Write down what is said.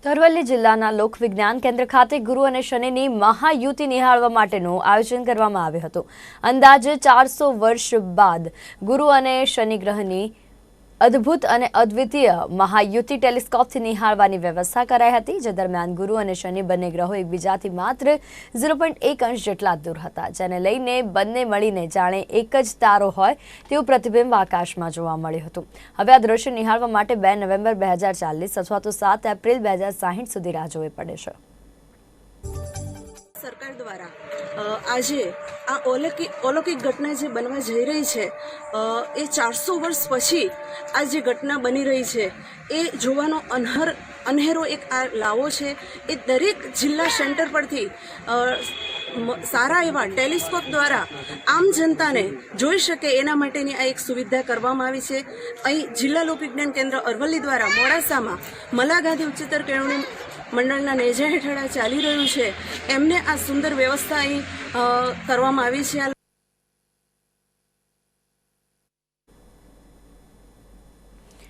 અરવલ્લી જિલ્લાના લોકવિજ્ઞાન કેન્દ્ર ખાતે ગુરુ અને શનિની મહાયુતિ નિહાળવા માટેનું આયોજન કરવામાં આવ્યું હતું। અંદાજે 400 વર્ષ બાદ ગુરુ અને શનિ ગ્રહની અદ્ભુત અને અદ્વિતીય મહાયુતિ ટેલિસ્કોપથી નિહાળવાની વ્યવસ્થા કરાઈ હતી, જે દરમિયાન ગુરુ અને શનિ બંને ગ્રહો એકબીજાથી માત્ર 0.1 અંશ જેટલા દૂર હતા, જેને લઈને બંને મળીને જાણે એક જ તારો હોય તેવું પ્રતિબિંબ આકાશમાં જોવા મળ્યું હતું। હવે આ દ્રશ્ય નિહાળવા માટે 2 નવેમ્બર 2040 અથવા તો 7 એપ્રિલ 2060 સુધી રાહ જોવી પડે છે। સરકાર દ્વારા આજે આ અલૌકિક ઘટના જે બનવા જઈ રહી છે એ 400 વર્ષ પછી આ જે ઘટના બની રહી છે એ જોવાનો અનહેરો એક આ લાવો છે। એ દરેક જિલ્લા સેન્ટર પરથી સારા એવા ટેલિસ્કોપ દ્વારા આમ જનતાને જોઈ શકે એના માટેની આ એક સુવિધા કરવામાં આવી છે। અહીં જિલ્લા લોકવિજ્ઞાન કેન્દ્ર અરવલ્લી દ્વારા મોડાસામાં મલા ગાંધી ઉચ્ચતર કેળવણી મંડળના નેજા હેઠળ ચાલી રહ્યું છે, એમને આ સુંદર વ્યવસ્થા અહીં કરવામાં આવી છે।